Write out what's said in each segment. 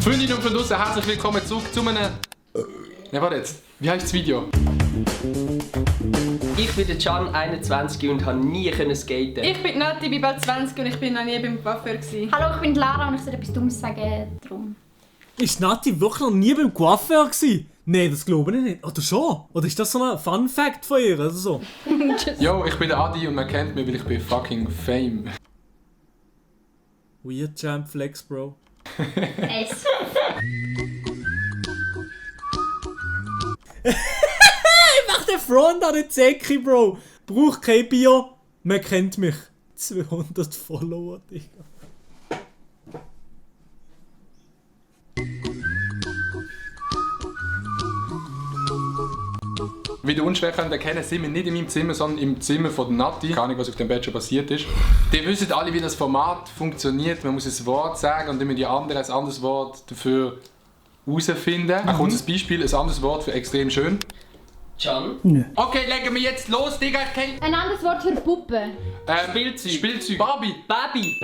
Freundinnen und Freunde draussen, herzlich willkommen zurück zu einem... Ja, warte jetzt. Wie heisst das Video? Ich bin der Can, 21 und habe nie skaten. Ich bin Nati, bin bald 20 und ich bin noch nie beim Coiffeur. Hallo, ich bin Lara und ich sollte etwas Dummes sagen. Darum. Ist Nati wirklich noch nie beim Coiffeur gewesen? Nein, das glaube ich nicht. Oder schon? Oder ist das so ein Fun-Fact von ihr? Oder so? Yo, ich bin der Adi und man kennt mich, weil ich bin fucking Fame. Weird Champ Flex, Bro. Es. Mach den Front an den Zecki, Bro. Braucht kein Bio. Man kennt mich. 200 Follower, Digga. Wie ihr unschwer könnt erkennen, sind wir nicht in meinem Zimmer, sondern im Zimmer von der Nati. Keine Ahnung, was auf dem Bett schon passiert ist. Die wissen alle, wie das Format funktioniert. Man muss ein Wort sagen und dann müssen die anderen ein anderes Wort dafür herausfinden. Ein kurzes Beispiel, ein anderes Wort für extrem schön. Can? Okay, legen wir jetzt los, Digga. Ein anderes Wort für Puppe. Spielzeug. Spielzeug. Barbie. Baby.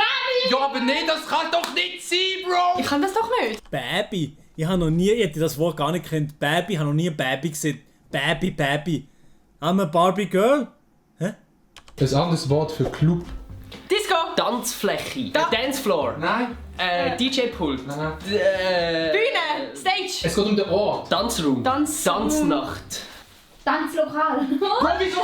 Ja, aber nee, das kann doch nicht sein, Bro! Ich kann das doch nicht. Baby. Ich hätte das Wort gar nicht gekannt. Baby, ich habe noch nie Baby gesehen. Baby. I'm a Barbie Girl. Hä? Ein anderes Wort für Club. Disco. Tanzfläche. Dancefloor. Nein. DJ-Pult. Nein. Bühne. Stage. Es geht um den Ort. Tanzraum. Tanznacht. Tanzlokal. Bro, wieso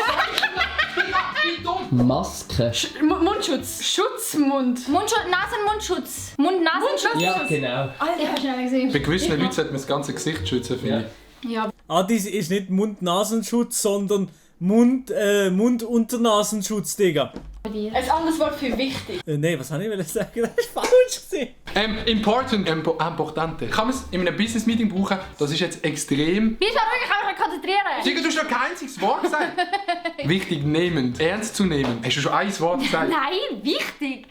wie dumm? Maske. Mundschutz. Schutzmund. Nasenmundschutz. Mund-Nasenschutz. Ja, genau. Alter, ich hab's schnell gesehen. Bei gewissen Leuten sollte man das ganze Gesicht schützen, finde ich. Ja. Adis ist nicht Mund-Nasenschutz, sondern Mund-Unter-Nasenschutz, Digga. Ein anderes Wort für wichtig. Nein, was wollte ich sagen? Das ist falsch gewesen. Importante. Kann man es in einem Business-Meeting brauchen? Das ist jetzt extrem... Wie soll ich mich konzentrieren? Digga, du hast noch kein einziges Wort gesagt. Wichtig, nehmend. Ernst zu nehmen. Hast du schon ein Wort gesagt? Nein, wichtig.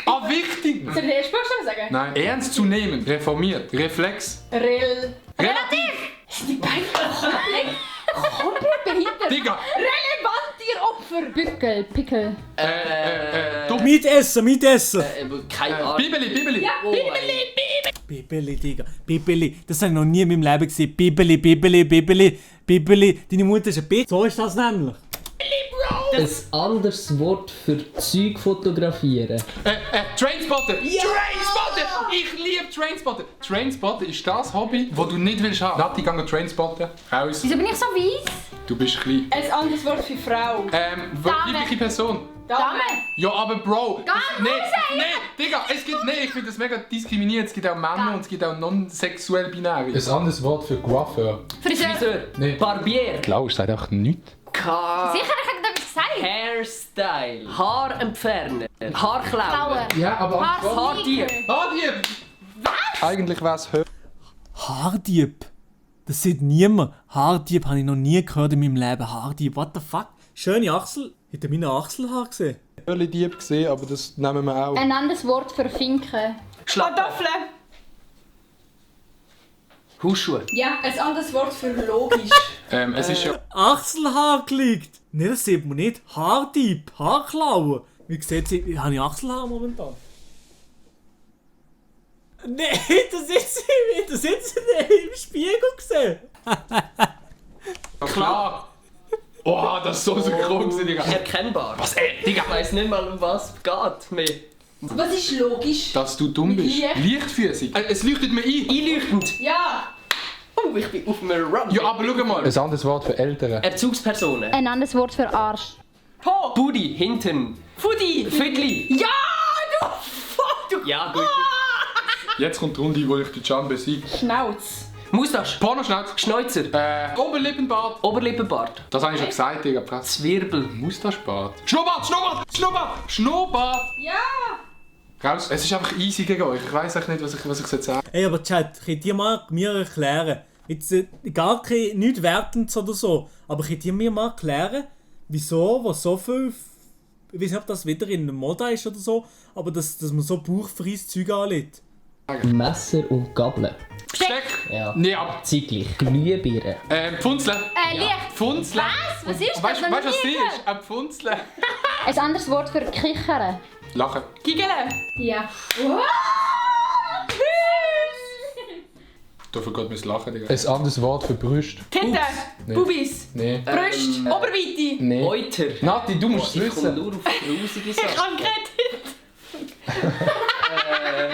Ah, wichtig! Soll ich den ersten Buchstaben sagen? Nein. Ernst zu nehmen. Reformiert. Reflex. Relativ. Die Beine komplett behindert. Digga. Relevantier Opfer. Bückel, Pickel. Dumm. Mitessen. Keine Ahnung. Bibeli. Ja, Oh, Bibeli, Digga. Bibeli. Das habe ich noch nie in meinem Leben gesehen. Bibeli. Deine Mutter ist ein Bitch. So ist das nämlich. Ein anderes Wort für Zeug fotografieren. Trainspotter. Ja! Trainspotter. Ich liebe Trainspotter. Trainspotter ist das Hobby, das du nicht willst haben. Nati, geh Trainspotter. Raus. Wieso bin ich so weiss? Du bist klein. Ein anderes Wort für Frau. Weibliche Person. Dame. Ja, aber Bro. Geh Nee, Digga, ich finde das mega diskriminierend. Es gibt auch Männer und es gibt auch non-sexuell binäre. Ein anderes Wort für Coiffeur. Friseur. Friseur. Nee. Barbier. Klaus sagt auch nichts. Sicher, ich hätte etwas gesagt. Hairstyle. Haar entfernen. Haarklauen. Klauen. Ja, aber Haardieb. Haardieb! Was? Eigentlich wäre es Haardieb. Das sieht niemand. Haardieb habe ich noch nie gehört in meinem Leben. Haardieb, what the fuck? Schöne Achsel. Hätte meine Achselhaar gesehen? Dieb gesehen, aber das nehmen wir auch. Ein anderes Wort für Finken. Kartoffeln. Hausschuhe. Ja, ein anderes Wort für logisch. Es ist ja... Achselhaar gelegt. Nee, das sieht man nicht. Haardieb. Haarklauen. Wie sieht sie? Habe ich Achselhaar momentan? Nee, das ist im Spiegel gesehen. Klar! Oh, das ist so synchron gewesen, Digga. Erkennbar. Was, Digga? Ich weiss nicht mal, um was es geht mehr. Was ist logisch? Dass du dumm bist. Licht. Leichtfüßig. Es leuchtet mir ein. Einleuchtend. Ja. Oh, ich bin auf einem Run. Ja, aber schau mal. Ein anderes Wort für Eltern. Erzugspersonen. Ein anderes Wort für Arsch. Po. Booty, hinten. Fudi. Viertli. Ja, du fuck, du. Ja, gut. Jetzt kommt die Runde, wo ich den Can besiege. Schnauz. Moustache. Pornoschnauz. Schnäuzer. Oberlippenbart. Oberlippenbart. Das habe ich schon gesagt, Digga. Press. Zwirbel. Mustaschbart. Schnurrbart. Ja. Raus. Es ist einfach easy gegen euch. Ich weiss echt nicht, was ich sagen. Ey, aber Chat, könnt ihr mal mir erklären, jetzt gar kein, nicht wertend oder so, aber könnt ihr mir mal erklären, wieso, was so viel, ich weiß nicht, ob das wieder in der Mode ist oder so, aber dass man so bauchfreies Zeug anlegt. Messer und Gabel. Besteck. Ja. Nee, aber... Zeitlich. Glühbirne. Pfunzle. Licht. Pfunzle. Was ist das? Weißt du, Noch was nie das gehört. ist? Ein Pfunzle. Ein anderes Wort für Kichern. Lachen. Gigele. Ja. Dafür geht mir das Lachen, Digga. Ein anderes Wort für Brüste. Titten. Nee. Bubis. Nee. Brüste. Oberweite. Nee. Euter. Nati, du musst es Ich komme wissen. nur auf grusige Ich Sachen. kann keine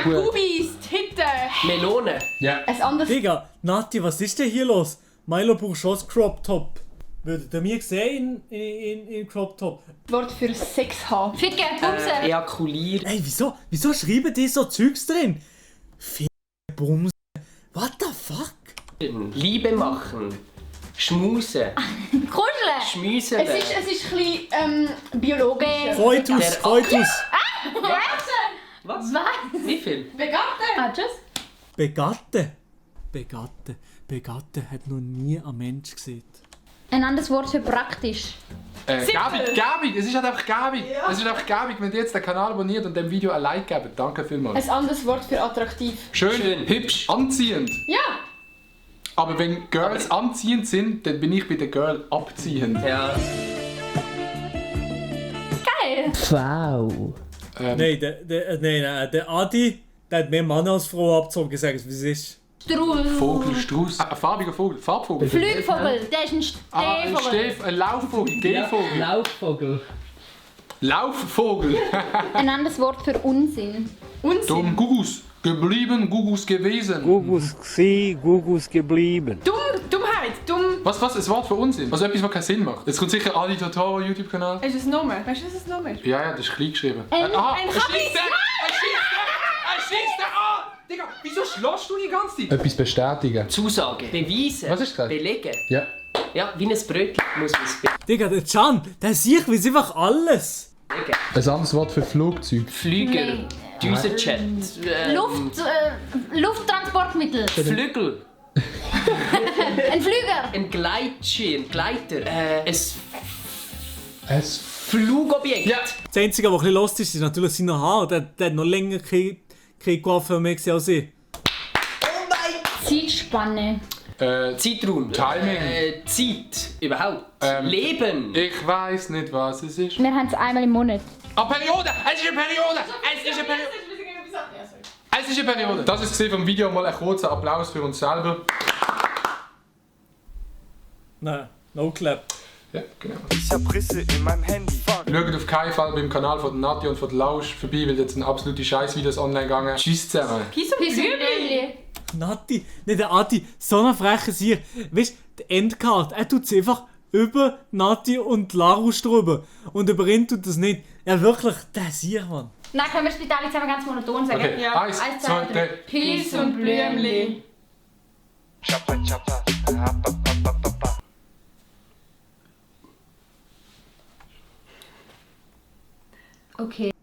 Bubis. Titten. Melone. Ja. Ein anderes Digga, Nati, was ist denn hier los? Milo braucht schon das Crop Top. Würdet ihr mich sehen in Crop Top? Wort für Sex haben. Ficke, Bumse. Ejakulieren. Ey, wieso schreiben die so Zeugs drin? Bums. What the fuck? Liebe machen. Schmusen. Kuscheln. Schmüsen. Es ist ein bisschen biologisch. Coitus. Was? Was? Wie viel? Begatten. Ah, tschüss. Begatten hat noch nie ein Mensch gesehen. Ein anderes Wort für praktisch. Gabig, es ist halt einfach gabig. Es ist einfach gabig, wenn ihr jetzt den Kanal abonniert und dem Video ein Like gebt. Danke vielmals. Ein anderes Wort für attraktiv. Schön, hübsch, anziehend. Ja. Aber wenn Girls anziehend sind, dann bin ich bei der Girl abziehend. Ja. Geil. Wow. Nein, der Adi, der hat mehr Mann als Frau abgezogen, sag ich, wie es ist. Strudel. Vogel, Strauß. Ein farbiger Vogel, Farbvogel. Flugvogel. Der ist ein Ein Stehvogel. ein Laufvogel, Gehvogel. Laufvogel. Laufvogel. Ein anderes Wort für Unsinn. Unsinn. Dumm, Gugus. Geblieben, Gugus gewesen. Gugus gsi, Gugus geblieben. Dummheit. Dumm. Was, ein Wort für Unsinn? Also etwas, was keinen Sinn macht. Jetzt kommt sicher Ali Totoro YouTube-Kanal. Ist es Name? Weißt du, was es Name ist? Ja, das ist klein geschrieben. ein er schießt Kabis- den! Er schießt den an! Digga, wieso schlägst du die ganze Zeit? Etwas bestätigen. Zusage. Beweisen. Was ist das? Belegen. Ja. Ja, wie ein Brötchen muss man es belegen. Digga, der Can, der sieht wie einfach alles. Ein anderes Wort für Flugzeug. Flüger. Nein. Düsenjet. Lufttransportmittel. Flügel. Ein Flüger. Ein Gleitschirm. Ein Gleiter. Ein Es Flugobjekt. Ja. Das Einzige, was ein bisschen lost ist, ist natürlich seine Haare. Der hat noch länger keine Coiffeur mehr gesehen als ich. Zeitspanne. Zeitraum. Timing. Zeit. Überhaupt. Ähm, Leben. Ich weiß nicht, was es ist. Wir haben es einmal im Monat. Ah, Periode! Es ist eine Periode! Es ist eine Periode! Es ist eine Periode! Das ist vom Video, mal ein kurzer Applaus für uns selber. Nein, no clap. Ja, genau. Ich hab Risse in meinem Handy. Fuck. Schaut auf keinen Fall beim Kanal von Nati und von Lausch vorbei, weil jetzt sind absolute Scheißvideos online gegangen. Tschüss zusammen. Kies und Blümchen. Nati, nicht der Adi, so ein freches hier. Weißt du, die Endcard, er tut es einfach über Nati und Larusch drüber. Und über ihn tut das nicht. Ja, wirklich, der ist hier, Mann. Nein, können wir das bitte alle zusammen ganz monoton sagen? Okay, Ja. 1, 1, 2, 2, 3. 3. Kies und Blümchen. Chapa, chapa. Pa, pa, pa, pa, pa. Okay.